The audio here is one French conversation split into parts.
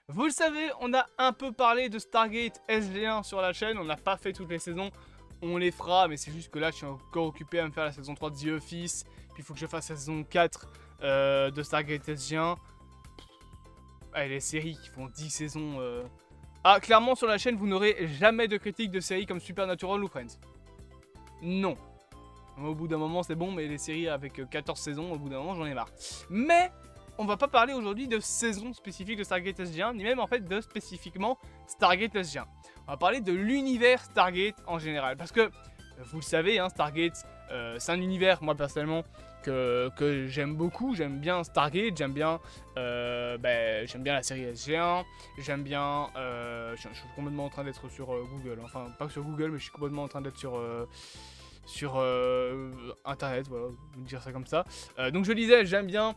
Vous le savez, on a un peu parlé de Stargate SG1 sur la chaîne, on n'a pas fait toutes les saisons, on les fera, mais c'est juste que là je suis encore occupé à me faire la saison 3 de The Office, puis il faut que je fasse la saison 4 de Stargate SG1. Allez, les séries qui font 10 saisons... Ah, clairement sur la chaîne, vous n'aurez jamais de critique de séries comme Supernatural ou Friends. Non. Au bout d'un moment c'est bon, mais les séries avec 14 saisons, au bout d'un moment j'en ai marre. Mais on va pas parler aujourd'hui de saison spécifique de Stargate SG1, ni même en fait de spécifiquement Stargate SG1. On va parler de l'univers Stargate en général, parce que vous le savez, hein, Stargate, c'est un univers, moi personnellement, que j'aime beaucoup. J'aime bien Stargate, j'aime bien la série SG1, j'aime bien... je suis complètement en train d'être sur Google, enfin pas sur Google, mais je suis complètement en train d'être sur internet, voilà, je vais dire ça comme ça. Donc je disais, j'aime bien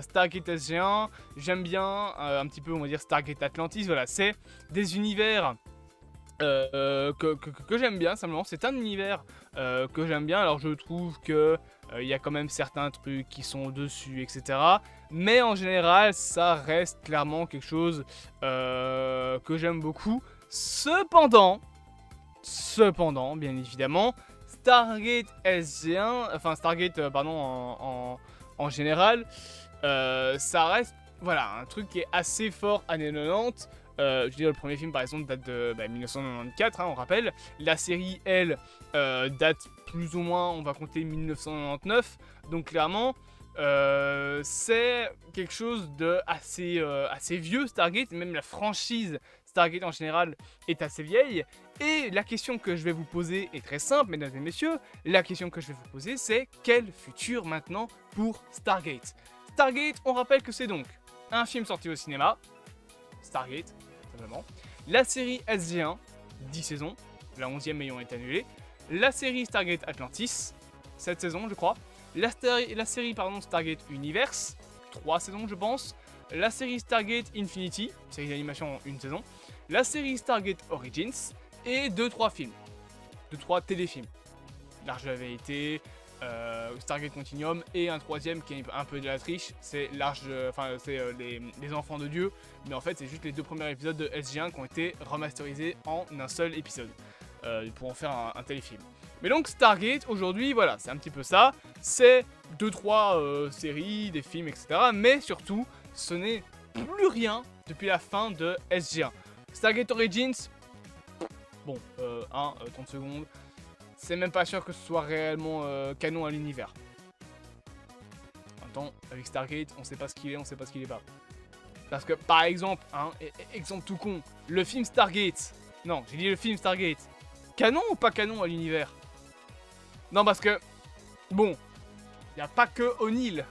Stargate SG1, j'aime bien un petit peu, on va dire, Stargate Atlantis, voilà, c'est des univers que j'aime bien, simplement, c'est un univers que j'aime bien. Alors je trouve que il y a quand même certains trucs qui sont au-dessus, etc. Mais en général, ça reste clairement quelque chose que j'aime beaucoup. Cependant, bien évidemment, Stargate SG1, enfin Stargate, pardon, en général, ça reste, voilà, un truc qui est assez fort années 90. Je veux dire, le premier film par exemple date de 1994, hein, on rappelle. La série, elle, date plus ou moins, on va compter 1999. Donc clairement, c'est quelque chose de assez vieux, Stargate. Même la franchise Stargate en général est assez vieille. Et la question que je vais vous poser est très simple, mesdames et messieurs. La question que je vais vous poser, c'est quel futur maintenant pour Stargate? Stargate, on rappelle que c'est donc un film sorti au cinéma, Stargate, simplement. La série SG1, 10 saisons, la 11e ayant été annulée. La série Stargate Atlantis, 7 saisons je crois. La série Stargate Universe, 3 saisons je pense. La série Stargate Infinity, série d'animation en 1 saison. La série Stargate Origins et 2-3 films. 2-3 téléfilms. L'Arche de la Vérité, Stargate Continuum et un troisième qui est un peu de la triche, c'est les Enfants de Dieu, mais en fait c'est juste les 2 premiers épisodes de SG1 qui ont été remasterisés en un seul épisode pour en faire un téléfilm. Mais donc Stargate aujourd'hui, voilà, c'est un petit peu ça, c'est 2-3 séries, des films, etc. Mais surtout, ce n'est plus rien depuis la fin de SG1. Stargate Origins, bon, 30 secondes. C'est même pas sûr que ce soit réellement canon à l'univers. En même temps, avec Stargate, on sait pas ce qu'il est, on sait pas ce qu'il est pas. Parce que, par exemple, exemple tout con, le film Stargate. Non, j'ai dit le film Stargate. Canon ou pas canon à l'univers? Non, parce que, bon, il n'y a pas que O'Neill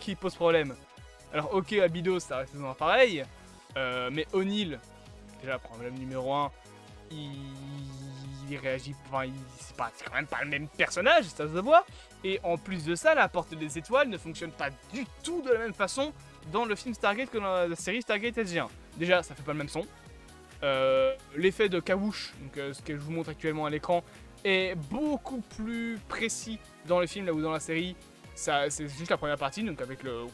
qui pose problème. Alors, ok, Abydos, ça reste un pareil. Mais O'Neill, déjà, problème numéro 1, il réagit, enfin, c'est quand même pas le même personnage, ça se voit. Et en plus de ça, la porte des étoiles ne fonctionne pas du tout de la même façon dans le film Stargate que dans la série Stargate SG1. Déjà, ça fait pas le même son. L'effet de Kawoosh, donc ce que je vous montre actuellement à l'écran, est beaucoup plus précis dans le film là où dans la série. C'est juste la première partie, donc avec le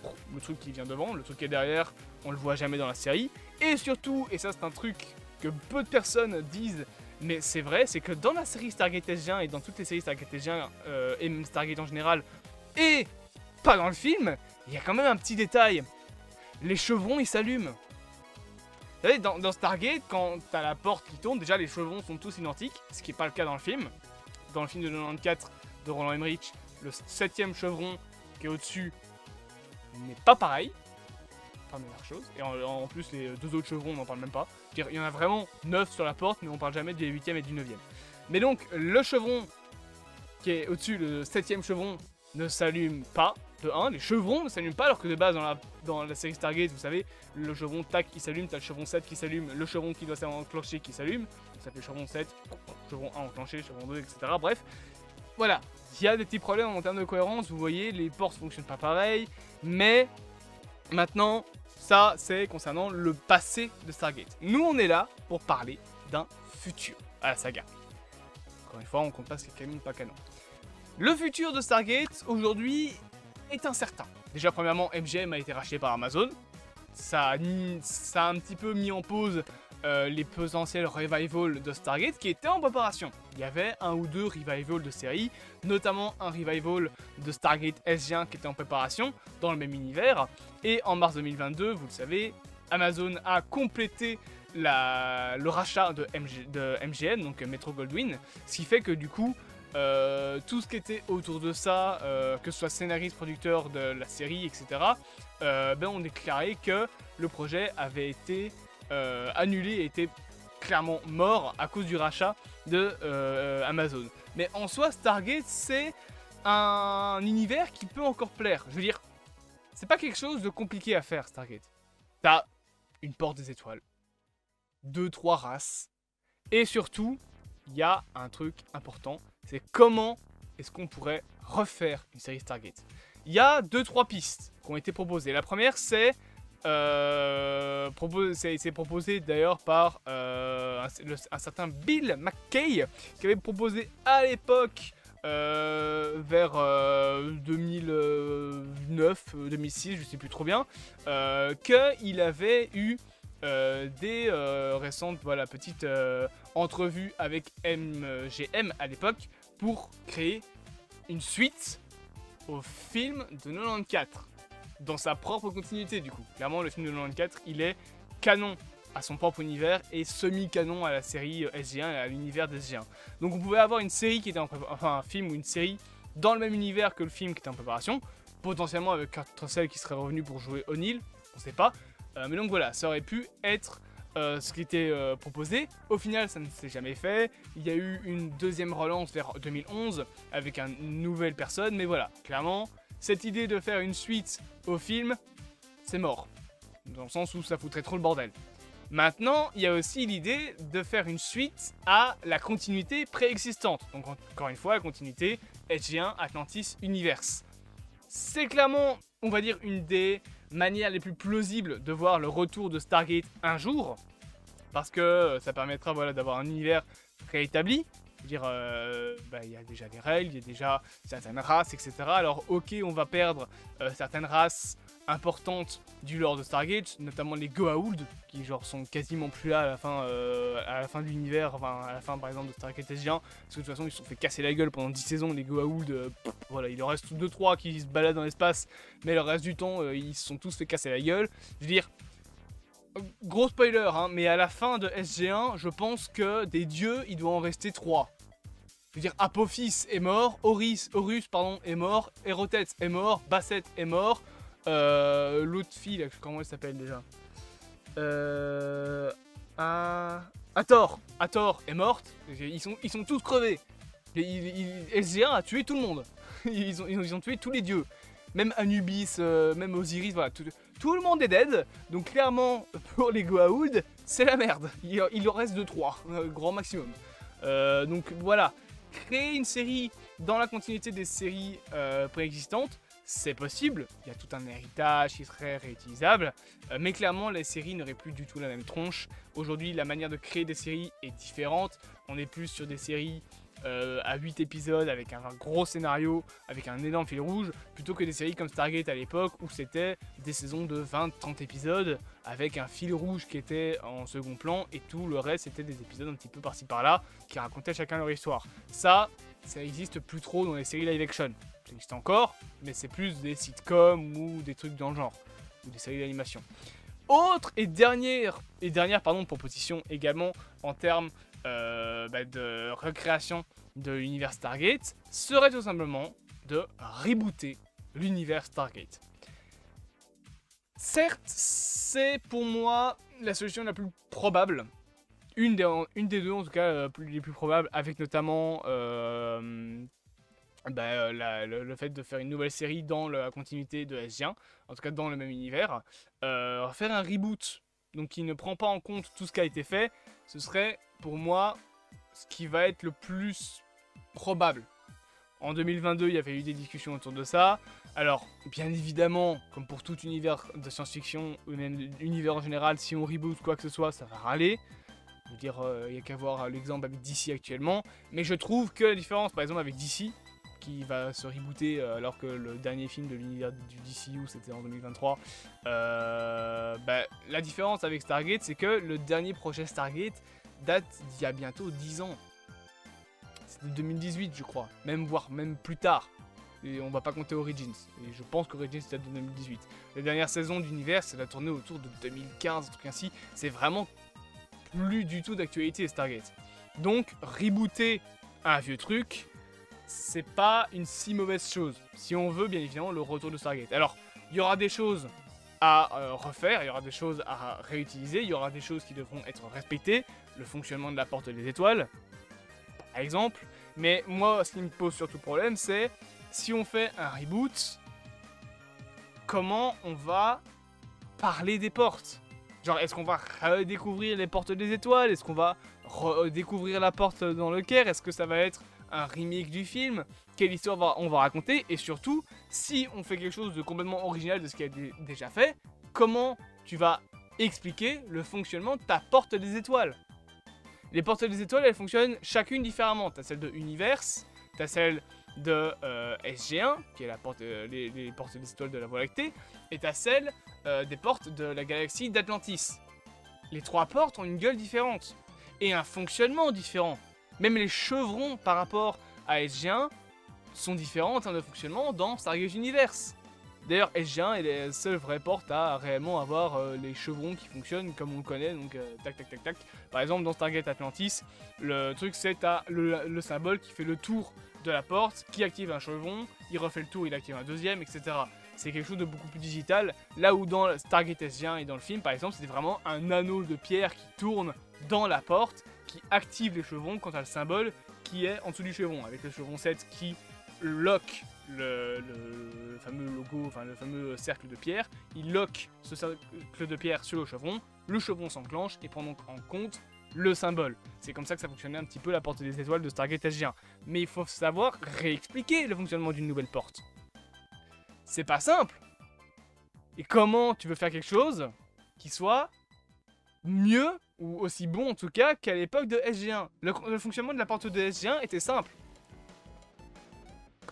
truc qui vient devant, le truc qui est derrière, on le voit jamais dans la série. Et surtout, et ça c'est un truc que peu de personnes disent, mais c'est vrai, c'est que dans la série Stargate SG1 et dans toutes les séries Stargate SG1 et même Stargate en général, et pas dans le film, il y a quand même un petit détail. Les chevrons, ils s'allument. Vous savez, dans Stargate, quand t'as la porte qui tourne, déjà les chevrons sont tous identiques, ce qui n'est pas le cas dans le film. Dans le film de 94 de Roland Emmerich, le 7ème chevron qui est au-dessus n'est pas pareil. Première chose. Et en plus, les 2 autres chevrons, on n'en parle même pas. Il y en a vraiment 9 sur la porte, mais on parle jamais du 8ème et du 9ème. Mais donc, le chevron qui est au-dessus, le 7ème chevron, ne s'allume pas. De 1, les chevrons ne s'allument pas, alors que de base, dans la série Stargate, vous savez, le chevron, tac, il s'allume, t'as le chevron 7 qui s'allume, le chevron qui doit s'enclencher qui s'allume. Ça fait chevron 7, chevron 1 enclenché, chevron 2, etc. Bref, voilà. Il y a des petits problèmes en termes de cohérence, vous voyez, les portes ne fonctionnent pas pareil, mais maintenant, ça, c'est concernant le passé de Stargate. Nous, on est là pour parler d'un futur à la saga. Encore une fois, on compte pas ce qui est canon ou pas canon. Le futur de Stargate, aujourd'hui, est incertain. Déjà, premièrement, MGM a été racheté par Amazon. ça a un petit peu mis en pause les potentiels revivals de Stargate qui étaient en préparation. Il y avait un ou deux revivals de séries, notamment un revival de Stargate SG1 qui était en préparation dans le même univers. Et en mars 2022, vous le savez, Amazon a complété le rachat de MGM, donc Metro Goldwyn, ce qui fait que du coup, tout ce qui était autour de ça, que ce soit scénariste, producteur de la série, etc., on déclarait que le projet avait été annulé et était clairement mort à cause du rachat de Amazon. Mais en soi, Stargate, c'est un univers qui peut encore plaire. Je veux dire, c'est pas quelque chose de compliqué à faire, Stargate. T'as une porte des étoiles, 2-3 races, et surtout, il y a un truc important, c'est comment est-ce qu'on pourrait refaire une série Stargate. Il y a 2-3 pistes qui ont été proposées. La première, c'est proposé d'ailleurs par un certain Bill McKay, qui avait proposé à l'époque, vers 2009-2006, je sais plus trop bien, qu'il avait eu des récentes petites entrevues avec MGM à l'époque pour créer une suite au film de 94 dans sa propre continuité du coup. Clairement le film de 94 il est canon à son propre univers et semi-canon à la série SG1 et à l'univers d'SG1. Donc on pouvait avoir une série qui était enfin un film ou une série dans le même univers que le film qui était en préparation, potentiellement avec Kurt Russell qui serait revenu pour jouer O'Neill, on sait pas. Mais donc voilà, ça aurait pu être ce qui était proposé. Au final, ça ne s'est jamais fait. Il y a eu une deuxième relance vers 2011 avec une nouvelle personne. Mais voilà, clairement, cette idée de faire une suite au film, c'est mort. Dans le sens où ça foutrait trop le bordel. Maintenant, il y a aussi l'idée de faire une suite à la continuité préexistante. Donc encore une fois, la continuité SG1 Atlantis Universe. C'est clairement, on va dire, une des manières les plus plausibles de voir le retour de Stargate un jour, parce que ça permettra d'avoir un univers réétabli. Je veux dire, y a déjà des règles, il y a déjà certaines races, etc. Alors ok, on va perdre certaines races importantes du lore de Stargate, notamment les Goa'uld, qui sont quasiment plus là à la fin de l'univers, enfin à la fin par exemple de Stargate SG1, parce que de toute façon ils se sont fait casser la gueule pendant 10 saisons, les Goa'uld, il en reste 2-3 qui se baladent dans l'espace, mais le reste du temps ils se sont tous fait casser la gueule. Je veux dire, gros spoiler, hein, mais à la fin de SG1, je pense que des dieux, il doit en rester 3. Je veux dire, Apophis est mort, Horus est mort, Erotet est mort, Basset est mort, l'autre fille, là, comment elle s'appelle déjà, Hathor est morte, ils sont tous crevés. SG1 a tué tout le monde, ils ont tué tous les dieux, même Anubis, même Osiris, voilà, tout le monde est dead, donc clairement, pour les Goa'uld, c'est la merde, il en reste 2-3, grand maximum. Donc voilà, créer une série dans la continuité des séries préexistantes, c'est possible, il y a tout un héritage qui serait réutilisable, mais clairement les séries n'auraient plus du tout la même tronche. Aujourd'hui la manière de créer des séries est différente, on est plus sur des séries à 8 épisodes avec un gros scénario, avec un énorme fil rouge, plutôt que des séries comme Stargate à l'époque où c'était des saisons de 20-30 épisodes avec un fil rouge qui était en second plan et tout le reste c'était des épisodes un petit peu par-ci par-là qui racontaient chacun leur histoire. Ça existe plus trop dans les séries live action. Ça existe encore, mais c'est plus des sitcoms ou des trucs dans le genre, ou des séries d'animation. Autre et dernière proposition également en termes de recréation de l'univers Stargate serait tout simplement de rebooter l'univers Stargate. Certes, c'est pour moi la solution la plus probable, une des deux en tout cas les plus probables, avec notamment le fait de faire une nouvelle série dans la continuité de SG1, en tout cas dans le même univers. Faire un reboot donc qui ne prend pas en compte tout ce qui a été fait, ce serait pour moi ce qui va être le plus probable. En 2022, il y avait eu des discussions autour de ça. Alors, bien évidemment, comme pour tout univers de science-fiction, ou même univers en général, si on reboot quoi que ce soit, ça va râler. Je veux dire, il n'y a qu'à voir l'exemple avec DC actuellement. Mais je trouve que la différence, par exemple, avec DC, qui va se rebooter alors que le dernier film de l'univers du DCU c'était en 2023. Bah, la différence avec Stargate, c'est que le dernier projet Stargate date d'il y a bientôt 10 ans. C'était 2018 je crois, voire même plus tard. Et on va pas compter Origins. Et je pense qu'Origins date de 2018. La dernière saison d'univers, ça a tourné autour de 2015, un truc ainsi. C'est vraiment plus du tout d'actualité Stargate. Donc, rebooter un vieux truc, c'est pas une si mauvaise chose. Si on veut, bien évidemment, le retour de Stargate. Alors, il y aura des choses à refaire, il y aura des choses à réutiliser, il y aura des choses qui devront être respectées. Le fonctionnement de la porte des étoiles, par exemple. Mais moi, ce qui me pose surtout problème, c'est si on fait un reboot, comment on va parler des portes? Genre, est-ce qu'on va redécouvrir les portes des étoiles? Est-ce qu'on va redécouvrir la porte dans le Caire? Est-ce que ça va être un remake du film? Quelle histoire on va raconter? Et surtout, si on fait quelque chose de complètement original de ce qui a déjà fait, comment tu vas expliquer le fonctionnement de ta porte des étoiles? Les portes des étoiles, elles fonctionnent chacune différemment. T'as celle de Universe, t'as celle de SG1, qui est la porte, les portes des étoiles de la Voie lactée, et t'as celle des portes de la galaxie d'Atlantis. Les trois portes ont une gueule différente, et un fonctionnement différent. Même les chevrons par rapport à SG1 sont différents en termes de fonctionnement dans Stargate Universe. D'ailleurs, SG1 est la seule vraie porte à réellement avoir les chevrons qui fonctionnent comme on le connaît, donc tac tac tac tac. Par exemple, dans Stargate Atlantis, le truc c'est t'as le symbole qui fait le tour de la porte, qui active un chevron, il refait le tour, il active un deuxième, etc. C'est quelque chose de beaucoup plus digital, là où dans Stargate SG1 et dans le film, par exemple, c'était vraiment un anneau de pierre qui tourne dans la porte, qui active les chevrons quand t'as le symbole qui est en dessous du chevron, avec le chevron 7 qui lock le fameux logo, enfin le fameux cercle de pierre, il lock ce cercle de pierre sur le chevron s'enclenche et prend donc en compte le symbole. C'est comme ça que ça fonctionnait un petit peu la porte des étoiles de Stargate SG1. Mais il faut savoir réexpliquer le fonctionnement d'une nouvelle porte. C'est pas simple. Et comment tu veux faire quelque chose qui soit mieux, ou aussi bon en tout cas, qu'à l'époque de SG1? Le fonctionnement de la porte de SG1 était simple.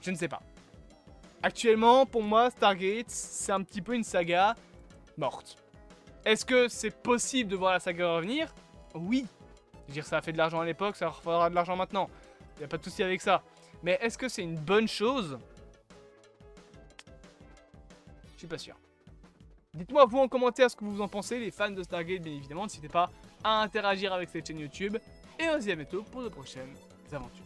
Je ne sais pas. Actuellement, pour moi, Stargate, c'est un petit peu une saga morte. Est-ce que c'est possible de voir la saga revenir? Oui. Je veux dire, ça a fait de l'argent à l'époque, ça refera de l'argent maintenant. Il n'y a pas de souci avec ça. Mais est-ce que c'est une bonne chose? Je suis pas sûr. Dites-moi vous en commentaire ce que vous en pensez, les fans de Stargate bien évidemment. N'hésitez pas à interagir avec cette chaîne YouTube. Et on se dit à bientôt pour de prochaines aventures.